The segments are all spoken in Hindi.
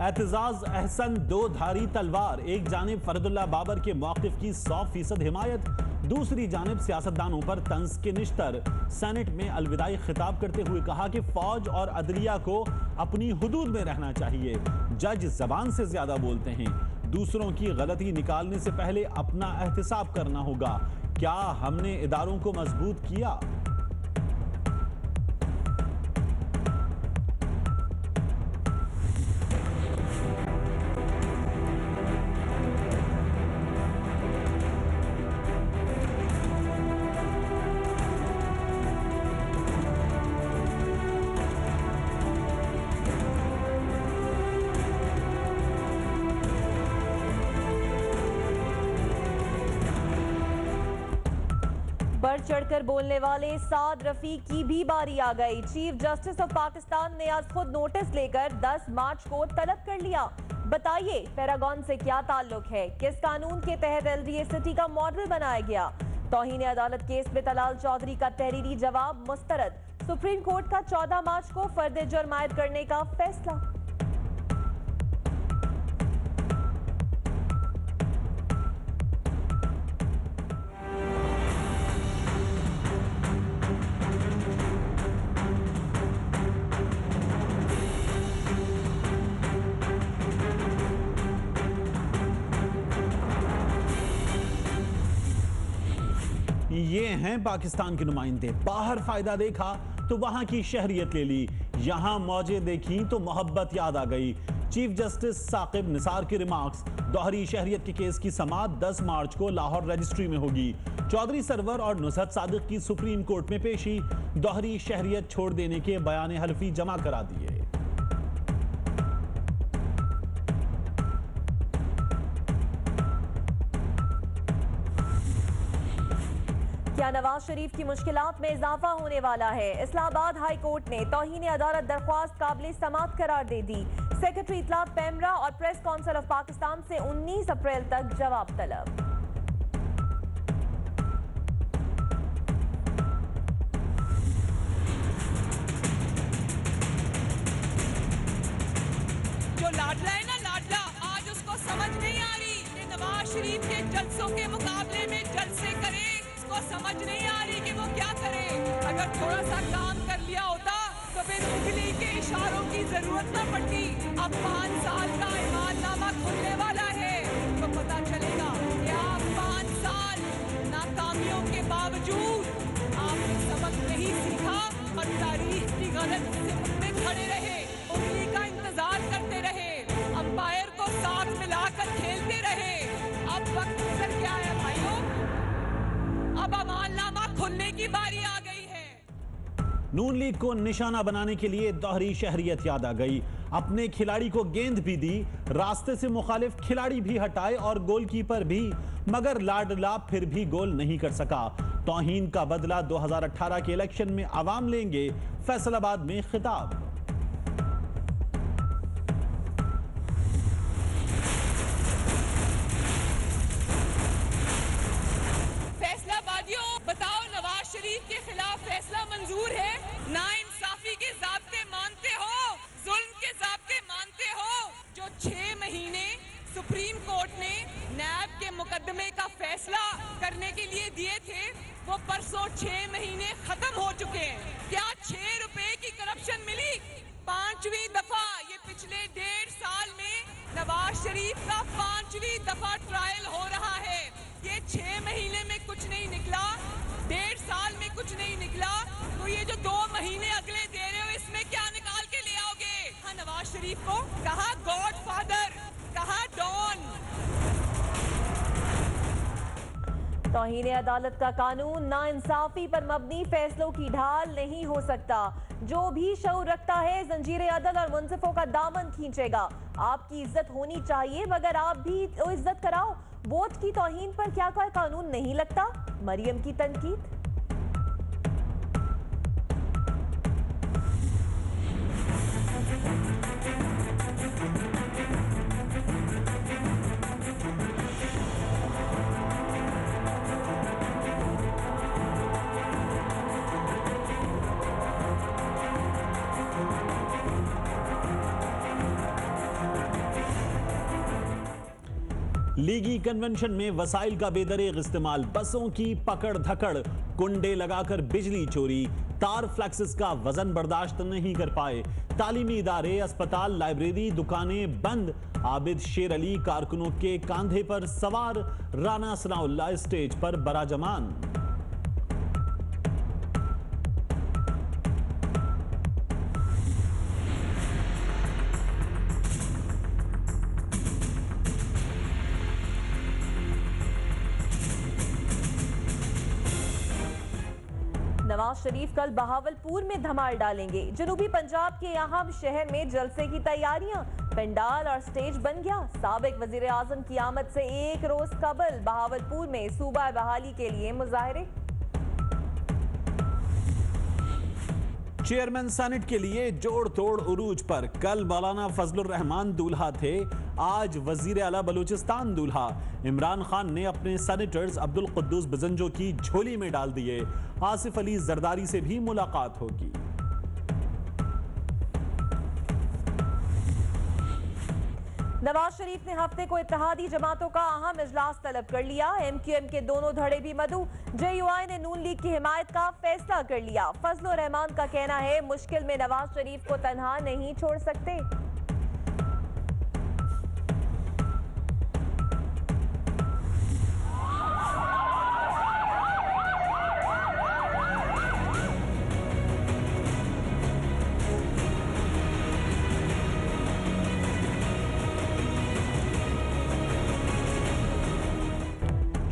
एतजाज अहसन दो धारी तलवार, एक जानिब फरदुल्ला बाबर के मौक़िफ़ की 100% हिमायत, दूसरी जानिब सियासतदानों पर तंज के निश्तर। सेनेट में अलविदाई खिताब करते हुए कहा कि फौज और अदलिया को अपनी हुदूद में रहना चाहिए। जज जबान से ज्यादा बोलते हैं, दूसरों की गलती निकालने से पहले अपना एहतिसाब करना होगा। क्या हमने इदारों को मजबूत किया? बढ़ चढ़कर बोलने वाले साद रफीक की भी बारी आ गई। चीफ जस्टिस ऑफ पाकिस्तान ने आज खुद नोटिस लेकर 10 मार्च को तलब कर लिया। बताइए पैरागॉन से क्या ताल्लुक है, किस कानून के तहत एलडीए सिटी का मॉडल बनाया गया। तौहीन अदालत केस में तलाल चौधरी का तहरीरी जवाब मुस्तरद। सुप्रीम कोर्ट का 14 मार्च को फर्द जुर्म आयद करने का फैसला। ये हैं पाकिस्तान के नुमाइंदे। बाहर फायदा देखा तो वहां की शहरियत ले ली, यहां मौजें देखी तो मोहब्बत याद आ गई। चीफ जस्टिस साकिब निसार के रिमार्क्स। दोहरी शहरियत के केस की समाअत 10 मार्च को लाहौर रजिस्ट्री में होगी। चौधरी सरवर और नुसरत सादिक की सुप्रीम कोर्ट में पेशी। दोहरी शहरियत छोड़ देने के बयान हल्फी जमा करा दिए। क्या नवाज शरीफ की मुश्किलात में इजाफा होने वाला है? इस्लामाबाद हाई कोर्ट ने तौहीन अदालत दरख्वास्त काबिल समाअत करार दे दी। सेक्रेटरी इत्तलात पेमरा और प्रेस काउंसिल ऑफ पाकिस्तान से 19 अप्रैल तक जवाब तलब। जो लाडला है ना लाडला, आज उसको समझ नहीं आ रही कि नवाज शरीफ के जलसों के मुकाबले में जलसे करे। उसको समझ नहीं आ रही कि वो क्या करे। अगर थोड़ा सा काम कर लिया होता तो फिर उंगली के इशारों की जरूरत न पड़ती। अब 5 साल का ईमाननामा खुलने वाला है तो पता चलेगा कि आप 5 साल नाकामियों के बावजूद आपने सबक नहीं सीखा और तारीख की गलत सिमत में खड़े रहे, उंगली का इंतजार करते रहे, अंपायर को साथ मिलाकर खेलते रहे। अब वक्त गुजर गया है भाइयों, अब अमाननामा खुलने की बारी आ गई है। नून लीग को निशाना बनाने के लिए दोहरी शहरियत याद आ गई। अपने खिलाड़ी को गेंद भी दी, रास्ते से मुखालिफ खिलाड़ी भी हटाए और गोलकीपर भी, मगर लाडला फिर भी गोल नहीं कर सका। तौहीन का बदला 2018 के इलेक्शन में आवाम लेंगे, फैसलाबाद में खिताब। बताओ नवाज शरीफ के खिलाफ फैसला मंजूर है? नाइंसाफी के ज़ाब्ते मानते हो, जुल्म के ज़ाब्ते मानते हो? जो 6 महीने सुप्रीम कोर्ट ने नैब के मुकदमे का फैसला करने के लिए दिए थे, वो परसों 6 महीने खत्म हो चुके हैं। क्या 6 रुपए की करप्शन मिली? 5वीं दफा ये पिछले 1.5 साल में नवाज शरीफ का 5वीं दफा ट्रायल हो रहा है। ये 6 महीने में कुछ नहीं निकला, 1.5 साल में कुछ नहीं निकला, तो ये जो 2 महीने अगले दे रहे हो इसमें क्या निकाल के ले आओगे? हाँ, नवाज शरीफ को कहा गॉडफादर, कहा डॉन। तौहीन अदालत का कानून नाइंसाफी पर मबनी फैसलों की ढाल नहीं हो सकता। जो भी शऊर रखता है जंजीर अदल और मुंसिफों का दामन खींचेगा। आपकी इज्जत होनी चाहिए मगर आप भी तो इज्जत कराओ। वोट की तौहीन पर क्या कोई कानून नहीं लगता? मरियम की तनकीद। लीगी कन्वेंशन में वसाइल का बेदरेग इस्तेमाल, बसों की पकड़ धकड़, कुंडे लगाकर बिजली चोरी, तार फ्लैक्सेस का वजन बर्दाश्त नहीं कर पाए, तालीमी इदारे, अस्पताल, लाइब्रेरी, दुकानें बंद, आबिद शेर अली कारकुनों के कांधे पर सवार, राना सनाउल्लाह स्टेज पर बराजमान। नवाज शरीफ कल बहावलपुर में धमाल डालेंगे। जनूबी पंजाब के अहम शहर में जलसे की तैयारियां, पंडाल और स्टेज बन गया। साबिक वजीर आजम की आमद से एक रोज कबल बहावलपुर में सूबा बहाली के लिए मुजाहरे। चेयरमैन सेनेट के लिए जोड़ तोड़ उरूज पर, कल मौलाना फजलुर रहमान दूल्हा थे, आज वजीर आला बलूचिस्तान दूल्हा। इमरान खान ने अपने सेनेटर्स अब्दुल कुद्दूस बिजंजो की झोली में डाल दिए। आसिफ अली जरदारी से भी मुलाकात होगी। नवाज शरीफ ने हफ्ते को इत्तेहादी जमातों का अहम इजलास तलब कर लिया। MQM के दोनों धड़े भी मदऊ। JUI ने नून लीग की हिमायत का फैसला कर लिया। फजलुर रहमान का कहना है मुश्किल में नवाज शरीफ को तन्हा नहीं छोड़ सकते।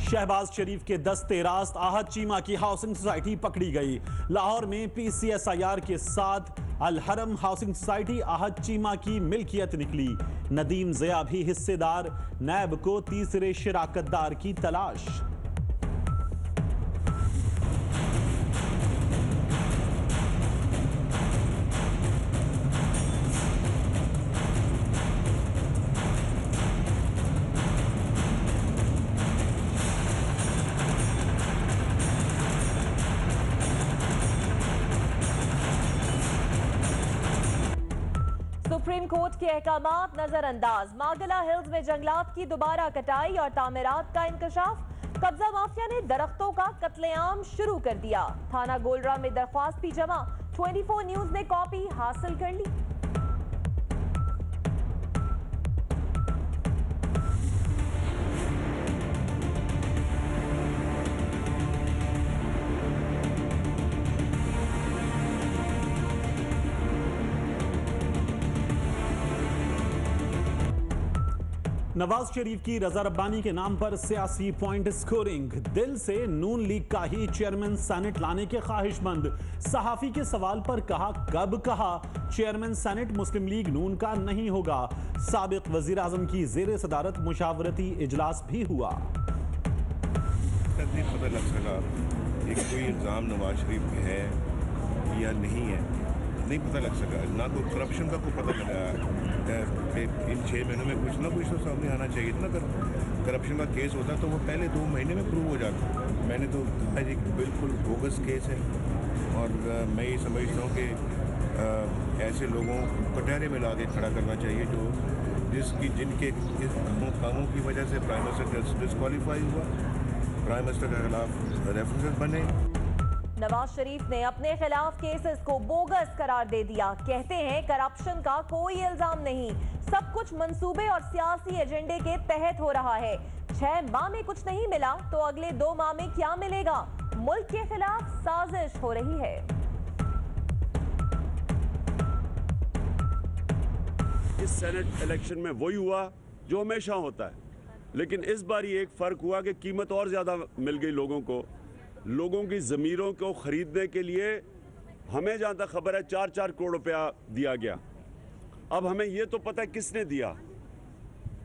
शहबाज शरीफ के दस्ते रास्त आहत चीमा की हाउसिंग सोसाइटी पकड़ी गई। लाहौर में PCSIR के साथ अल हरम हाउसिंग सोसाइटी आहत चीमा की मिल्कियत निकली। नदीम ज़िया भी हिस्सेदार, नैब को तीसरे शिराकतदार की तलाश। सुप्रीम कोर्ट के अहकामात नजरअंदाज, मागला हिल्स में जंगलात की दोबारा कटाई और तामीरात का इंकशाफ। कब्जा माफिया ने दरख्तों का कत्लेआम शुरू कर दिया। थाना गोलरा में दरख्वास्त भी जमा। 24 न्यूज ने कॉपी हासिल कर ली। नवाज शरीफ की रजा रब्बानी के नाम पर सियासी पॉइंट स्कोरिंग, दिल से नून लीग का ही चेयरमैन सेनेट लाने के ख्वाहिशमंद। सहाफी के सवाल पर कहा, कब कहा चेयरमैन सेनेट मुस्लिम लीग नून का नहीं होगा। साबिक वजीर आजम की जेर सदारत मुशावरती इजलास भी हुआ। पता लग सका कोई इल्ज़ाम नवाज शरीफ पे है या नहीं है, नहीं पता लग सका। ना तो करप्शन का कोई पता लगा। इन 6 महीनों में कुछ ना कुछ तो सामने आना चाहिए था ना। अगर करप्शन का केस होता तो वो पहले 2 महीने में प्रूव हो जाता। मैंने तो कहा एक बिल्कुल बोगस केस है और मैं ये समझता हूँ कि ऐसे लोगों को कटहरे में ला के खड़ा करना चाहिए जो जिनके कामों की वजह से प्राइम मिनिस्टर डिस्क्वालीफाई हुआ, प्राइम मिनिस्टर के खिलाफ रेफरेंसेस बने। नवाज शरीफ ने अपने खिलाफ केसेस को बोगस करार दे दिया। कहते हैं करप्शन का कोई इल्जाम नहीं, सब कुछ मंसूबे और सियासी एजेंडे के तहत हो रहा है। 6 माह में कुछ नहीं मिला तो अगले 2 माह में क्या मिलेगा? मुल्क के खिलाफ साजिश हो रही है। इस सेनेट इलेक्शन में वही हुआ जो हमेशा होता है, लेकिन इस बार ये एक फर्क हुआ कि कीमत और ज्यादा मिल गई लोगों को। लोगों की ज़मीरों को खरीदने के लिए हमें जहाँ तक खबर है 4-4 करोड़ रुपया दिया गया। अब हमें ये तो पता है किसने दिया,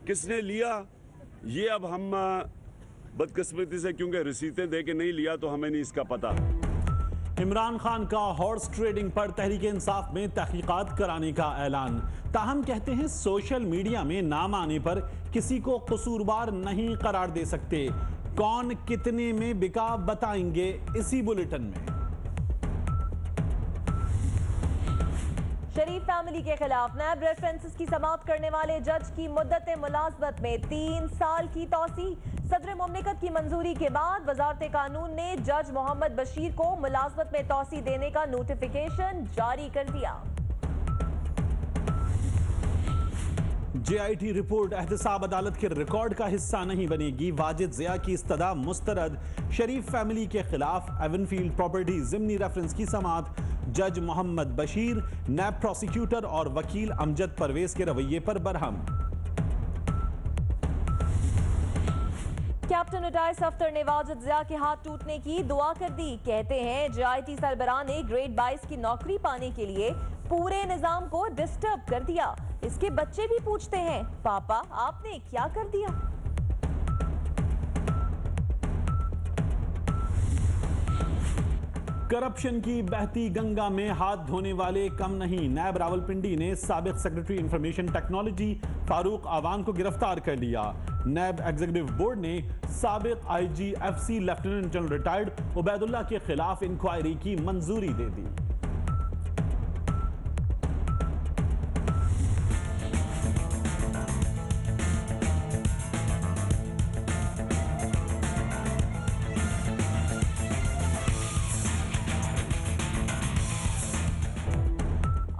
किसने लिया, ये अब हम बदकिस्मती से क्योंकि रसीदें दे के नहीं लिया तो हमें नहीं इसका पता। इमरान खान का हॉर्स ट्रेडिंग पर तहरीक इंसाफ में तहकीकात कराने का ऐलान। ताहम कहते हैं सोशल मीडिया में नाम आने पर किसी को कसूरवार नहीं करार दे सकते। कौन कितने में बिका बताएंगे इसी बुलेटिन में। शरीफ फैमिली के खिलाफ नैब रेफरेंसेस की समाअत करने वाले जज की मुद्दत मुलाजमत में 3 साल की तौसी। सदर मुमलिकत की मंजूरी के बाद वजारत कानून ने जज मोहम्मद बशीर को मुलाजमत में तौसी देने का नोटिफिकेशन जारी कर दिया। JIT रिपोर्ट एहतसाब अदालत के रिकॉर्ड का हिस्सा नहीं बनेगी। वाजिद ज़िया की इस्तदा मुस्तरद। शरीफ फैमिली के खिलाफ एवनफील्ड प्रॉपर्टी ज़िमनी रेफरेंस की समाअत। जज मोहम्मद बशीर, नैब प्रोसिक्यूटर और वकील अमजद परवेज के रवैये पर बरहम। कैप्टन उटाइस अख्तर ने वाजिद ज़िया के हाथ टूटने की दुआ कर दी। कहते हैं JIT सरबराह ने ग्रेड 22 की नौकरी पाने के लिए पूरे निजाम को डिस्टर्ब कर दिया। इसके बच्चे भी पूछते हैं, पापा आपने क्या कर दिया? करप्शन की बहती गंगा में हाथ धोने वाले कम नहीं। नैब रावलपिंडी ने साबिक सेक्रेटरी इंफॉर्मेशन टेक्नोलॉजी फारूक आवान को गिरफ्तार कर लिया। नैब एग्जीक्यूटिव बोर्ड ने साबिक IGFC lieutenant general retired Ubaidullah के खिलाफ इंक्वायरी की मंजूरी दे दी।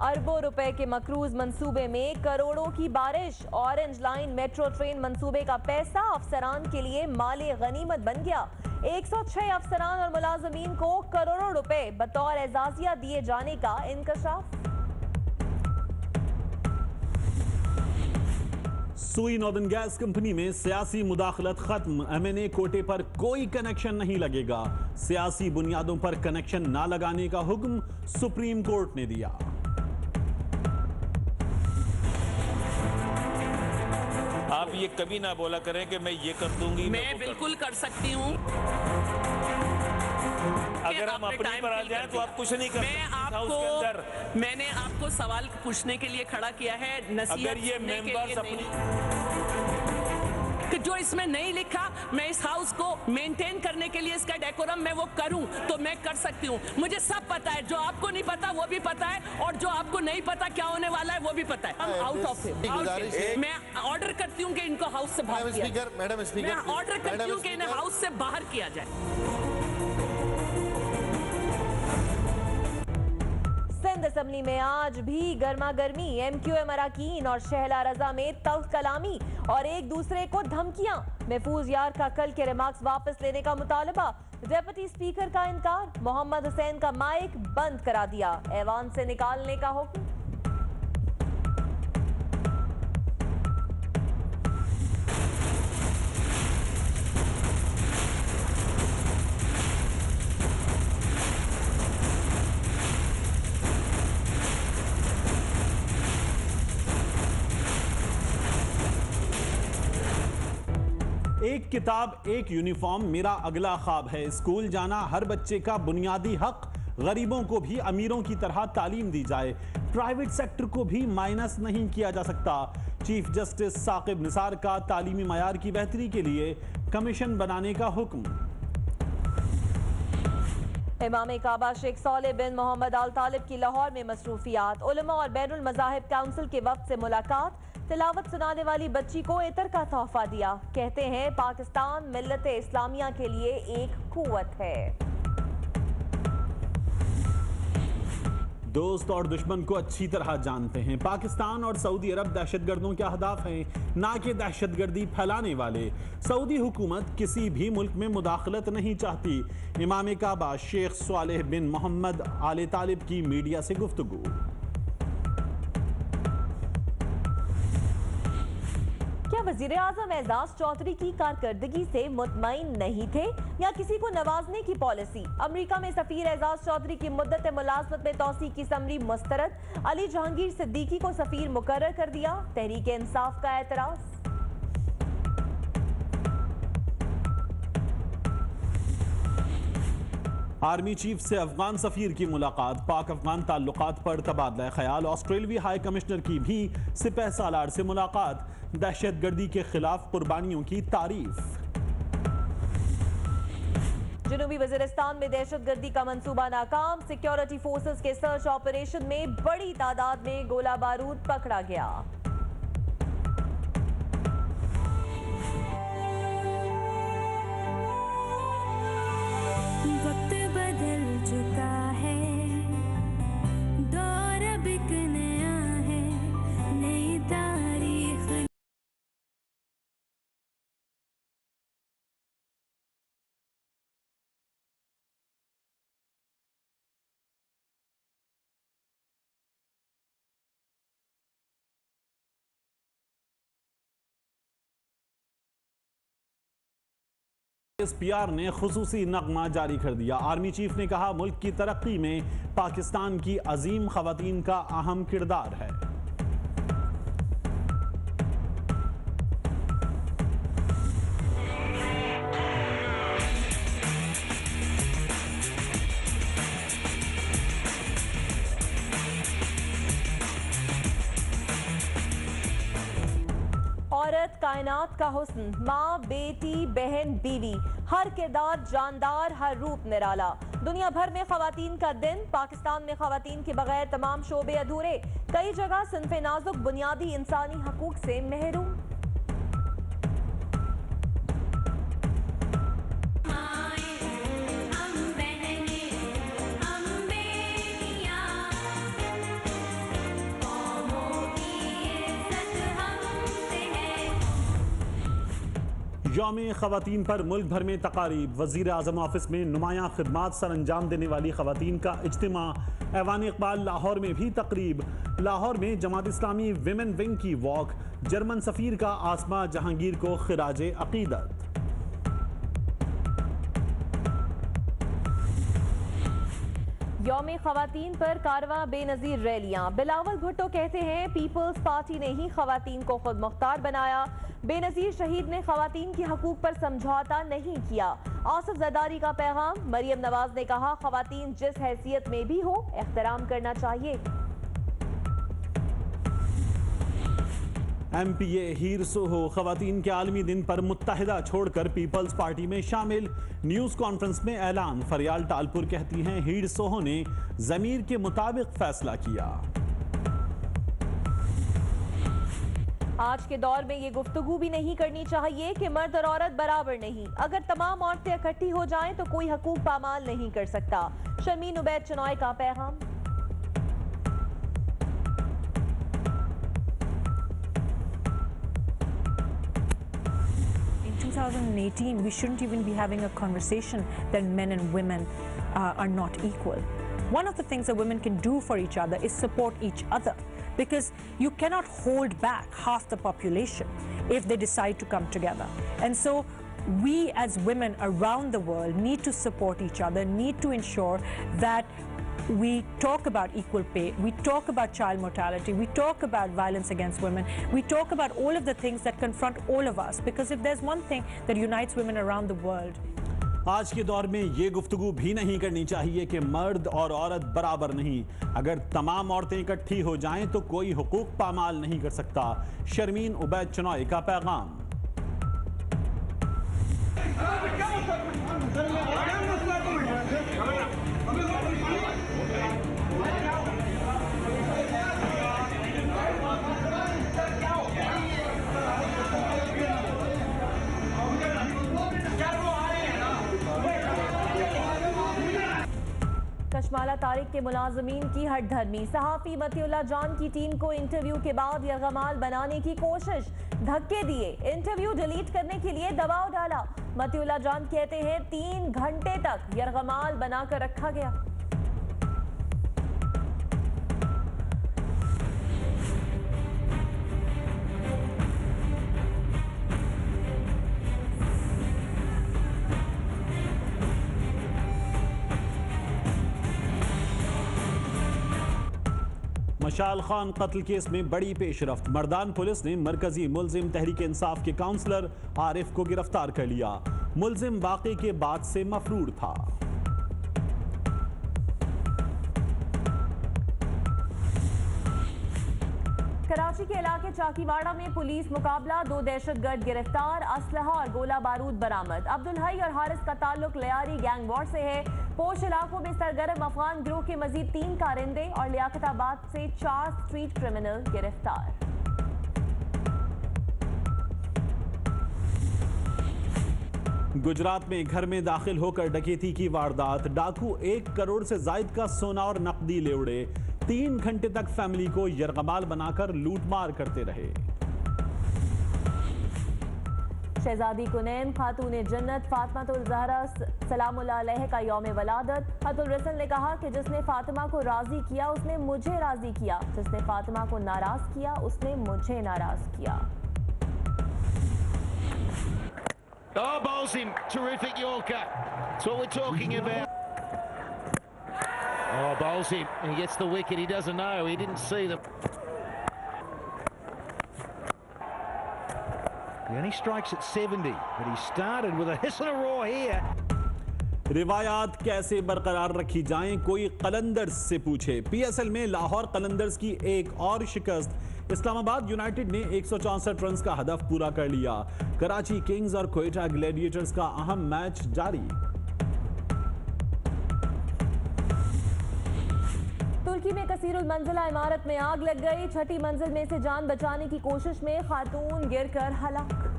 अरबों रुपए के मकरूज मंसूबे में करोड़ों की बारिश। ऑरेंज लाइन मेट्रो ट्रेन मंसूबे का पैसा अफसरान के लिए माले गनीमत बन गया। 106 अफसरान और मुलाजमीन को करोड़ों रुपए बतौर एजाजिया दिए जाने का इंकशाफ। सुई नॉर्दर्न गैस कंपनी में सियासी मुदाखलत खत्म। MNA कोटे पर कोई कनेक्शन नहीं लगेगा। सियासी बुनियादों पर कनेक्शन ना लगाने का हुक्म सुप्रीम कोर्ट ने दिया। आप ये कभी ना बोला करें कि मैं ये कर दूंगी, मैं बिल्कुल कर सकती हूँ। अगर हम अपनी पर आ जाएं तो आप कुछ नहीं कर सकते। मैंने आपको सवाल पूछने के लिए खड़ा किया है। अगर ये मेंबर्स अपनी कि जो इसमें नहीं लिखा, मैं इस हाउस को मेंटेन करने के लिए इसका डेकोरम मैं वो करूं तो मैं कर सकती हूं। मुझे सब पता है, जो आपको नहीं पता वो भी पता है, और जो आपको नहीं पता क्या होने वाला है वो भी पता है। हम आउट ऑफ इट। मैं ऑर्डर करती हूं कि इनको हाउस से बाहर किया जाए। मैडम स्पीकर, मैं ऑर्डर करती हूं कि इन्हें हाउस से बाहर किया जाए। सिंध असेंबली में आज भी गर्मा गर्मी। MQM अरकान और शहला रजा में तल्ख कलामी और एक दूसरे को धमकियां। महफूज यार का कल के रिमार्क्स वापस लेने का मुतालबा। डेप्यूटी स्पीकर का इनकार। मोहम्मद हुसैन का माइक बंद करा दिया। ऐवान से निकालने का हुक्म। एक किताब एक यूनिफॉर्म मेरा अगला ख्वाब है। स्कूल जाना हर बच्चे का बुनियादी हक। गरीबों को भी अमीरों की तरह तालीम दी जाए। प्राइवेट सेक्टर को भी माइनस नहीं किया जा सकता। चीफ जस्टिस साकिब निसार का तालीमी मयार की बेहतरी के लिए कमीशन बनाने का हुक्म। इमाम काबा शेख सॉलेह बिन मोहम्मद आल तालिब की लाहौर में मसरूफियात। उलमा और बैनुल मज़ाहिब काउंसिल के वक्त से मुलाकात। तिलावत सुनाने वाली बच्ची को इतर का तोहफा दिया। कहते हैं पाकिस्तान मिल्लत इस्लामिया के लिए एक कुव्वत है। दोस्त और दुश्मन को अच्छी तरह जानते हैं। पाकिस्तान और सऊदी अरब दहशतगर्दों के अहदाफ हैं, ना कि दहशतगर्दी फैलाने वाले। सऊदी हुकूमत किसी भी मुल्क में मुदाखलत नहीं चाहती। इमाम काबा शेख सॉलेह बिन मोहम्मद आले तालिब की मीडिया से गुफ्तगू। क्या वजीर आजम एजाज चौधरी की कारकर्दगी से मुतमईन नहीं थे, या किसी को नवाजने की पॉलिसी? अमेरिका में सफीर एजाज चौधरी की मुद्दत मुलाजमत में तौसी की समरी मुस्तरद। अली जहांगीर सिद्दीकी को सफीर मुकर्रर कर दिया। तहरीक इंसाफ का एतराज। आर्मी चीफ से अफगान सफीर की मुलाकात। पाक अफगान ताल्लुकात पर तबादला ख्याल। ऑस्ट्रेलियाई हाई कमिश्नर की भी सिपह सालार से मुलाकात। दहशतगर्दी के खिलाफ कुर्बानियों की तारीफ। जनूबी वजीरिस्तान में दहशतगर्दी का मंसूबा नाकाम, सिक्योरिटी फोर्सेस के सर्च ऑपरेशन में बड़ी तादाद में गोला बारूद पकड़ा गया। वक्त बदल चुका है, दौर अब एक नया है, नई तारीख। एसपीआर ने खुसूसी नगमा जारी कर दिया। आर्मी चीफ ने कहा, मुल्क की तरक्की में पाकिस्तान की अजीम खवातीन का अहम किरदार है। औरत कायनात का हुस्न, माँ, बेटी, बहन, बीवी, हर किरदार जानदार, हर रूप निराला। दुनिया भर में खवातीन का दिन, पाकिस्तान में खवातीन के बगैर तमाम शोबे अधूरे। कई जगह सिन्फ़े नाजुक बुनियादी इंसानी हकूक से महरूम। यौम खवातीन पर मुल्क भर में तकारीब। वज़ीर आज़म ऑफिस में नुमायां खिदमात सर अंजाम देने वाली खवातीन का इज्तिमा। ऐवान इक़बाल लाहौर में भी तकरीब। लाहौर में जमात इस्लामी विमेन विंग की वॉक। जर्मन सफ़ीर का आसमा जहांगीर को खिराजे अक़ीदत। यौम खवातीन पर कारवां बेनज़ीर रैलियां। बिलावल भुट्टो कहते हैं, पीपल्स पार्टी ने ही खवातीन को खुद मुख्तार बनाया। बेनज़ीर शहीद ने खवातीन के हकूक पर समझौता नहीं किया। आसिफ ज़रदारी का पैगाम। मरियम नवाज ने कहा, खवातीन जिस हैसियत में भी हो एहतराम करना चाहिए। MPA हीर सोहो खवातीन के आलमी दिन पर मुत्तहिदा छोड़कर पीपल्स पार्टी में शामिल। न्यूज़ कॉन्फ्रेंस में ऐलान। फरियाल टालपुर कहती हैं, हीर सोहो ने ज़मीर के मुताबिक फैसला किया। आज के दौर में ये गुफ्तगू भी नहीं करनी चाहिए कि मर्द और औरत बराबर नहीं। अगर तमाम औरतें इकट्ठी हो जाएं तो कोई हकूक पामाल नहीं कर सकता। शर्मीन उबैद चनॉय का पैगाम। In 2018, we shouldn't even be having a conversation that men and women are not equal. One of the things that women can do for each other is support each other, because you cannot hold back half the population if they decide to come together. And so we as women around the world need to support each other, need to ensure that we talk about equal pay, we talk about child mortality, we talk about violence against women, we talk about all of the things that confront all of us, because if there's one thing that unites women around the world. आज के दौर में ये गुफ्तगू भी नहीं करनी चाहिए कि मर्द और औरत बराबर नहीं। अगर तमाम औरतें इकट्ठी हो जाएं तो कोई हुकूक पामाल नहीं कर सकता। शर्मीन उबैद चनॉय का पैगाम। कशमाला तारिक के मुलाजमीन की हटधर्मी। सहाफी मतिउल्लाह जान की टीम को इंटरव्यू के बाद यरगमाल बनाने की कोशिश, धक्के दिए, इंटरव्यू डिलीट करने के लिए दबाव डाला। मतिउल्लाह जान कहते हैं, 3 घंटे तक यरगमाल बनाकर रखा गया। मशाल खान कत्ल केस में बड़ी पेशरफ्त। मर्दान पुलिस ने मरकजी मुलजिम तहरीक इंसाफ के काउंसलर आरिफ को गिरफ्तार कर लिया। मुलजिम वाक़े के बाद से मफरूर था। कराची के इलाके चाकीवाड़ा में पुलिस मुकाबला, 2 दहशतगर्द गिरफ्तार, असलहा और गोला बारूद बरामद। अब्दुल हई और हारिस का ताल्लुक लियारी गैंग वॉर से है। पोश इलाकों में सरगर्म अफगान गिरोह के मजीद 3 कारिंदे और लियाकताबाद से 4 स्ट्रीट क्रिमिनल गिरफ्तार। गुजरात में घर में दाखिल होकर डकैती की वारदात, डाकू 1 करोड़ से जायद का सोना और नकदी ले उड़े। 3 घंटे तक फैमिली को यरगमाल बनाकर लूटमार करते रहे। शहजादी कुनैन खातून जन्नत फातिमातुल ज़हरा सलामुल्लाह अलैह का यौम वलादत। हतुल रसन ने कहा कि जिसने फातिमा को राजी किया उसने मुझे राजी किया, जिसने फातिमा को नाराज किया उसने मुझे नाराज किया। Oh, bowls him. Terrific Yorker. That's what we're talking about. Oh, bowls him. And he gets the wicket. He doesn't know. He didn't see them. He only strikes at 70, but he started with a hiss and a roar here. रिवायात कैसे बरकरार रखी जाएं, कोई कलंदर्स से पूछे। पीएसएल में लाहौर कलंदर्स की एक और शिकस्त। इस्लामाबाद यूनाइटेड ने 164 रन का हदफ पूरा कर लिया। कराची किंग्स और क्वेटा ग्लैडिएटर्स का अहम मैच जारी। तुर्की में कसीरुल मंजिला इमारत में आग लग गई। 6ठी मंजिल में से जान बचाने की कोशिश में खातून गिरकर हलाक।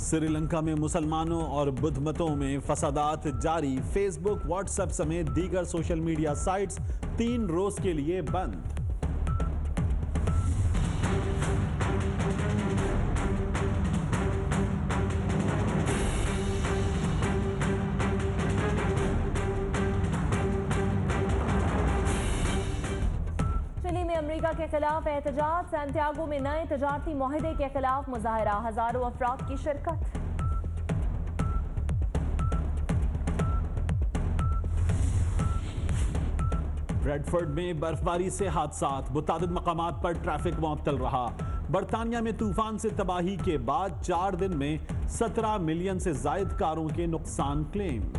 श्रीलंका में मुसलमानों और बुद्ध मतों में फसादात जारी। फेसबुक, व्हाट्सएप समेत दीगर सोशल मीडिया साइट्स 3 रोज के लिए बंद। चिली में अमेरिका के खिलाफ एहतजाज, सैंटियागो में नए तजारती मुआहदे के खिलाफ मुजाहरा, हजारों अफराद की शिरकत। ब्रेडफोर्ड में बर्फबारी से हादसात, मुतादिद मकामात पर ट्रैफिक मुअत्तल रहा। बरतानिया में तूफान से तबाही के बाद 4 दिन में 17 मिलियन से जायद कारों के नुकसान क्लेम।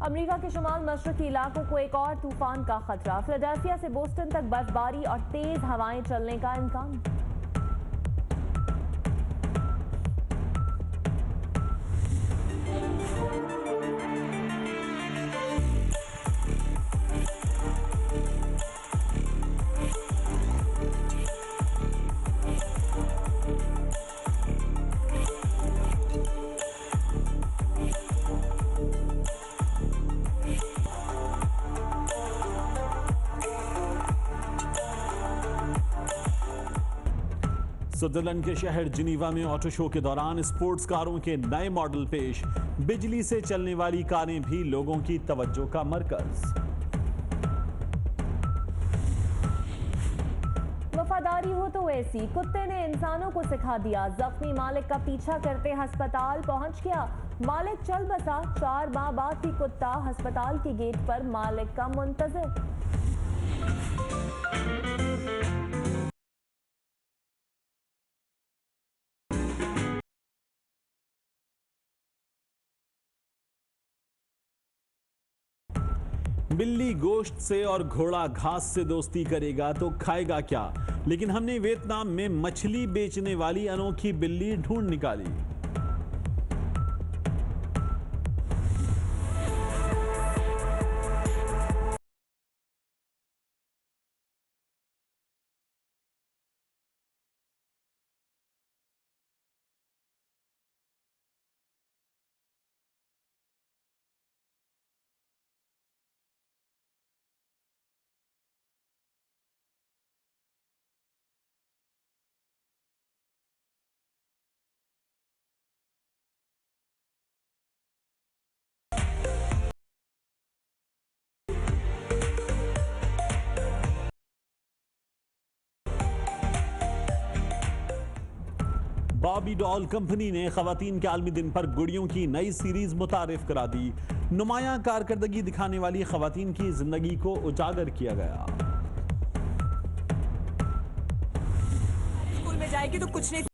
अमेरिका के शुमाल मशरकी इलाकों को एक और तूफान का खतरा। फिलाडेल्फिया से बोस्टन तक बर्फबारी और तेज हवाएं चलने का इम्कान। स्विट्जरलैंड के शहर जिनीवा में ऑटो शो के दौरान स्पोर्ट्स कारों के नए मॉडल पेश। बिजली से चलने वाली कारें भी लोगों की तवज्जो का मरकज। वफादारी हो तो ऐसी, कुत्ते ने इंसानों को सिखा दिया। जख्मी मालिक का पीछा करते अस्पताल पहुंच गया। मालिक चल बसा, 4 माह बाद ही कुत्ता अस्पताल के गेट पर मालिक का मुंतजिर। बिल्ली गोश्त से और घोड़ा घास से दोस्ती करेगा तो खाएगा क्या? लेकिन हमने वियतनाम में मछली बेचने वाली अनोखी बिल्ली ढूंढ निकाली। बॉबी डॉल कंपनी ने खवातीन के आलमी दिन पर गुड़ियों की नई सीरीज मुतारिफ करा दी। नुमाया कारकर्दगी दिखाने वाली खवातीन की जिंदगी को उजागर किया गया। स्कूल में जाएगी तो कुछ नहीं